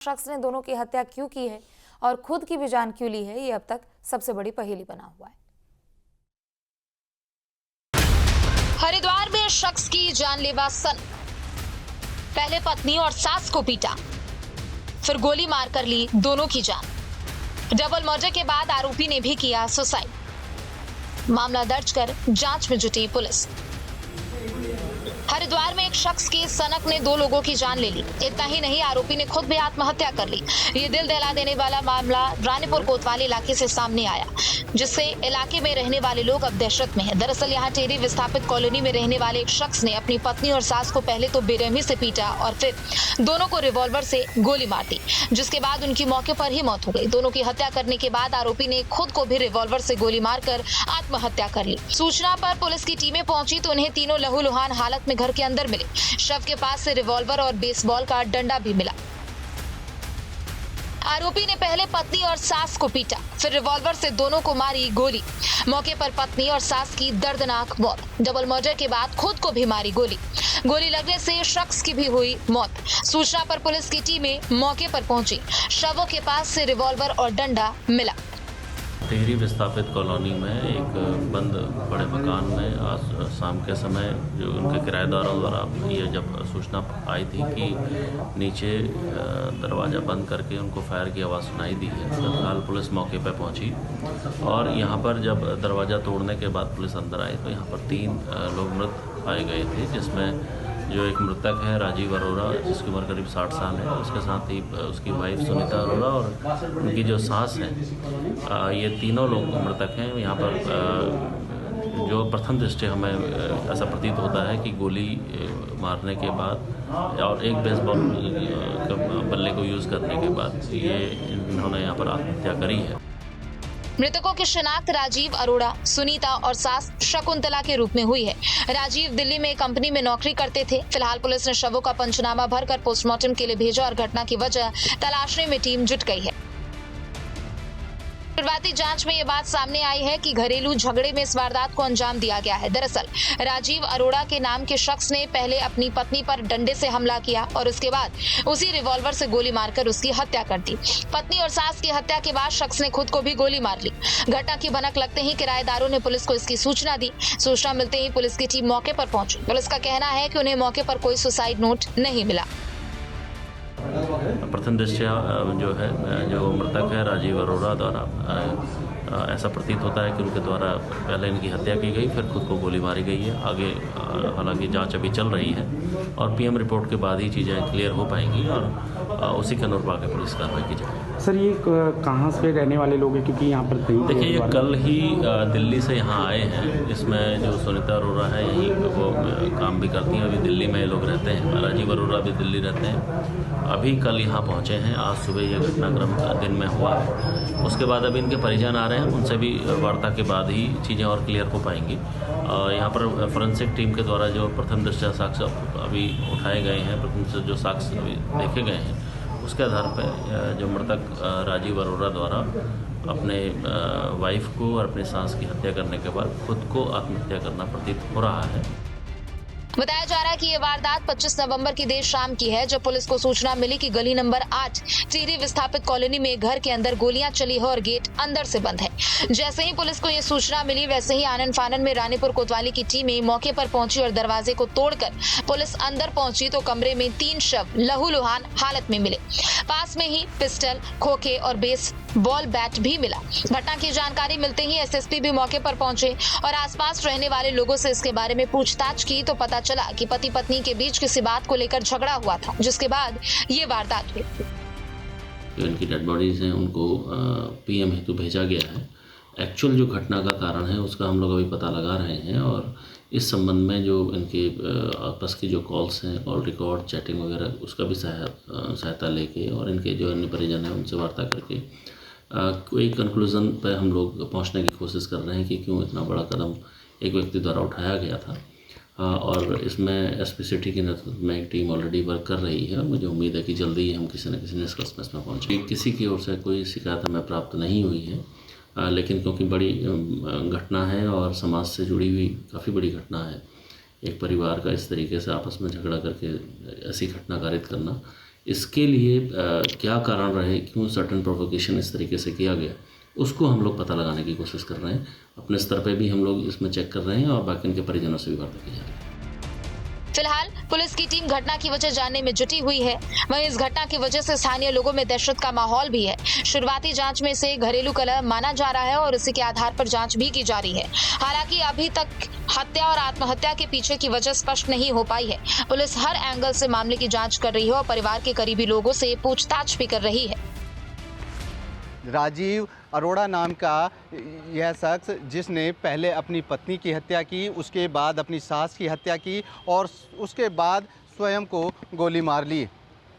शख्स ने दोनों की हत्या क्यों की है और खुद की भी जान क्यों ली है, ये अब तक सबसे बड़ी पहेली बना हुआ है। हरिद्वार में शख्स की जानलेवा सन, पहले पत्नी और सास को पीटा, फिर गोली मारकर ली दोनों की जान। डबल मर्डर के बाद आरोपी ने भी किया सुसाइड। मामला दर्ज कर जांच में जुटी पुलिस। हरिद्वार में एक शख्स की सनक ने दो लोगों की जान ले ली। इतना ही नहीं, आरोपी ने खुद भी आत्महत्या कर ली। ये दिल दहला देने वाला मामला रानीपुर कोतवाली इलाके से सामने आया, जिससे इलाके में रहने वाले लोग अब दहशत में हैं। दरअसल यहाँ टेरी विस्थापित कॉलोनी में रहने वाले एक शख्स ने अपनी पत्नी और सास को पहले तो बेरहमी से पीटा और फिर दोनों को रिवॉल्वर से गोली मार दी, जिसके बाद उनकी मौके पर ही मौत हो गई। दोनों की हत्या करने के बाद आरोपी ने खुद को भी रिवॉल्वर से गोली मारकर आत्महत्या कर ली। सूचना पर पुलिस की टीमें पहुंची तो उन्हें तीनों लहूलुहान हालत में घर के अंदर मिले। शव के पास से रिवॉल्वर और बेसबॉल का डंडा भी मिला। आरोपी ने पहले पत्नी और सास को पीटा, फिर रिवॉल्वर से दोनों को मारी गोली। मौके पर पत्नी और सास की दर्दनाक मौत। डबल मर्डर के बाद खुद को भी मारी गोली। गोली लगने से शख्स की भी हुई मौत। सूचना पर पुलिस की टीमें मौके पर पहुंची। शवों के पास से रिवॉल्वर और डंडा मिला। टेहरी विस्थापित कॉलोनी में एक बंद बड़े मकान में आज शाम के समय जो उनके किराएदारों द्वारा ये जब सूचना आई थी कि नीचे दरवाज़ा बंद करके उनको फायर की आवाज़ सुनाई दी है। तत्काल पुलिस मौके पर पहुंची और यहाँ पर जब दरवाज़ा तोड़ने के बाद पुलिस अंदर आई तो यहाँ पर 3 लोग मृत पाए गए थे, जिसमें जो एक मृतक है राजीव अरोड़ा, जिसकी उम्र करीब 60 साल है। उसके साथ ही उसकी वाइफ सुनीता अरोड़ा और उनकी जो सास है, ये तीनों लोग मृतक हैं। यहाँ पर जो प्रथम दृष्टि हमें ऐसा प्रतीत होता है कि गोली मारने के बाद और एक बेसबॉल बल्ले को यूज़ करने के बाद ये इन्होंने यहाँ पर आत्महत्या करी है। मृतकों की शिनाख्त राजीव अरोड़ा, सुनीता और सास शकुंतला के रूप में हुई है। राजीव दिल्ली में कंपनी में नौकरी करते थे। फिलहाल पुलिस ने शवों का पंचनामा भरकर पोस्टमार्टम के लिए भेजा और घटना की वजह तलाशने में टीम जुट गई है। शुरुआती जांच में ये बात सामने आई है कि घरेलू झगड़े में इस वारदात को अंजाम दिया गया है। दरअसल राजीव अरोड़ा के नाम के शख्स ने पहले अपनी पत्नी पर डंडे से हमला किया और उसके बाद उसी रिवॉल्वर से गोली मारकर उसकी हत्या कर दी। पत्नी और सास की हत्या के बाद शख्स ने खुद को भी गोली मार ली। घटना की भनक लगते ही किराएदारों ने पुलिस को इसकी सूचना दी। सूचना मिलते ही पुलिस की टीम मौके पर पहुंची। पुलिस का कहना है कि उन्हें मौके पर कोई सुसाइड नोट नहीं मिला। प्रथम दृष्टया जो मृतक है राजीव अरोड़ा द्वारा ऐसा प्रतीत होता है कि उनके द्वारा पहले इनकी हत्या की गई, फिर खुद को गोली मारी गई है। आगे हालांकि जांच अभी चल रही है और पीएम रिपोर्ट के बाद ही चीज़ें क्लियर हो पाएंगी और उसी के अनुरूप आगे पुलिस कार्रवाई की जाएगी। सर, ये कहाँ से रहने वाले लोग हैं, क्योंकि यहाँ पर देखिए ये कल ही दिल्ली से यहाँ आए हैं। इसमें जो सुनीता अरोड़ा है यही वो काम भी करती हैं, अभी दिल्ली में ये लोग रहते हैं। राजीव अरोड़ा भी दिल्ली रहते हैं। अभी कल यहाँ पहुँचे हैं। आज सुबह ये घटनाक्रम दिन में हुआ है। उसके बाद अभी इनके परिजन आ रहे हैं, उनसे भी वार्ता के बाद ही चीज़ें और क्लियर हो पाएंगी। यहाँ पर फोरेंसिक टीम के द्वारा जो प्रथम दृष्टया साक्ष्य अभी उठाए गए हैं, प्रथम जो साक्ष्य अभी देखे गए हैं, उसके आधार पर जो मृतक राजीव अरोड़ा द्वारा अपने वाइफ को और अपनी सास की हत्या करने के बाद खुद को आत्महत्या करना प्रतीत हो रहा है। बताया जा रहा है कि ये वारदात 25 नवंबर की देर शाम की है, जब पुलिस को सूचना मिली कि गली नंबर 8 टेरी विस्थापित कॉलोनी में घर के अंदर गोलियां चली है और गेट अंदर से बंद है। जैसे ही पुलिस को ये सूचना मिली, वैसे ही आनन फानन में रानीपुर कोतवाली की टीमें मौके पर पहुंची और दरवाजे को तोड़कर पुलिस अंदर पहुंची तो कमरे में 3 शव लहूलुहान हालत में मिले। पास में ही पिस्टल, खोखे और बेस बॉल बैट भी मिला। घटना की जानकारी मिलते ही एसएसपी भी मौके पर पहुंचे और आसपास रहने वाले लोगों से इसके बारे में पूछताछ की तो पता चला कि पति पत्नी के बीच किसी बात को लेकर झगड़ा हुआ था, जिसके बाद ये वारदात हुई। जो इनकी डेड बॉडीज हैं उनको पीएम हेतु भेजा गया है। एक्चुअल जो घटना का कारण है उसका हम लोग अभी पता लगा रहे हैं और इस संबंध में जो इनके आपस की जो कॉल्स हैं और रिकॉर्ड चैटिंग वगैरह उसका भी सहायता लेके और इनके जो अन्य परिजन हैं उनसे वार्ता करके कोई कंक्लूज़न पर हम लोग पहुंचने की कोशिश कर रहे हैं कि क्यों इतना बड़ा कदम एक व्यक्ति द्वारा उठाया गया था। और इसमें एसपी सिटी के नेतृत्व में एक टीम ऑलरेडी वर्क कर रही है और मुझे उम्मीद है कि जल्दी ही हम किसी न किसी निष्कर्ष में इसमें पहुँचेंगे। किसी की ओर से कोई शिकायत हमें प्राप्त नहीं हुई है, लेकिन क्योंकि बड़ी घटना है और समाज से जुड़ी हुई काफ़ी बड़ी घटना है, एक परिवार का इस तरीके से आपस में झगड़ा करके ऐसी घटना कारित करना, इसके लिए क्या कारण रहे, क्यों सर्टेन प्रोवोकेशन इस तरीके से किया गया, उसको हम लोग पता लगाने की कोशिश कर रहे हैं। अपने स्तर पे भी हम लोग इसमें चेक कर रहे हैं और बाकी उनके परिजनों से भी वार्ता की जा रही है। फिलहाल पुलिस की टीम घटना की वजह जानने में जुटी हुई है। वहीं इस घटना की वजह से स्थानीय लोगों में दहशत का माहौल भी है। शुरुआती जांच में इसे घरेलू कलह माना जा रहा है और इसी के आधार पर जांच भी की जा रही है। हालांकि अभी तक हत्या और आत्महत्या के पीछे की वजह स्पष्ट नहीं हो पाई है। पुलिस हर एंगल से मामले की जांच कर रही है और परिवार के करीबी लोगों से पूछताछ भी कर रही है। राजीव अरोड़ा नाम का यह शख्स, जिसने पहले अपनी पत्नी की हत्या की, उसके बाद अपनी सास की हत्या की और उसके बाद स्वयं को गोली मार ली।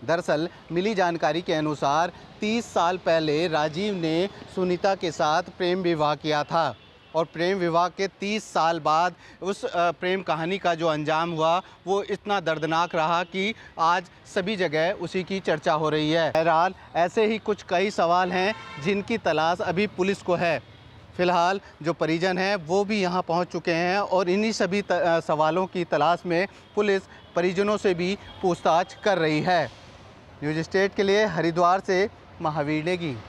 दरअसल मिली जानकारी के अनुसार 30 साल पहले राजीव ने सुनीता के साथ प्रेम विवाह किया था और प्रेम विवाह के 30 साल बाद उस प्रेम कहानी का जो अंजाम हुआ वो इतना दर्दनाक रहा कि आज सभी जगह उसी की चर्चा हो रही है। बहरहाल ऐसे ही कुछ कई सवाल हैं जिनकी तलाश अभी पुलिस को है। फिलहाल जो परिजन हैं वो भी यहाँ पहुँच चुके हैं और इन्हीं सभी सवालों की तलाश में पुलिस परिजनों से भी पूछताछ कर रही है। न्यूज़ स्टेट के लिए हरिद्वार से महावीर नेगी।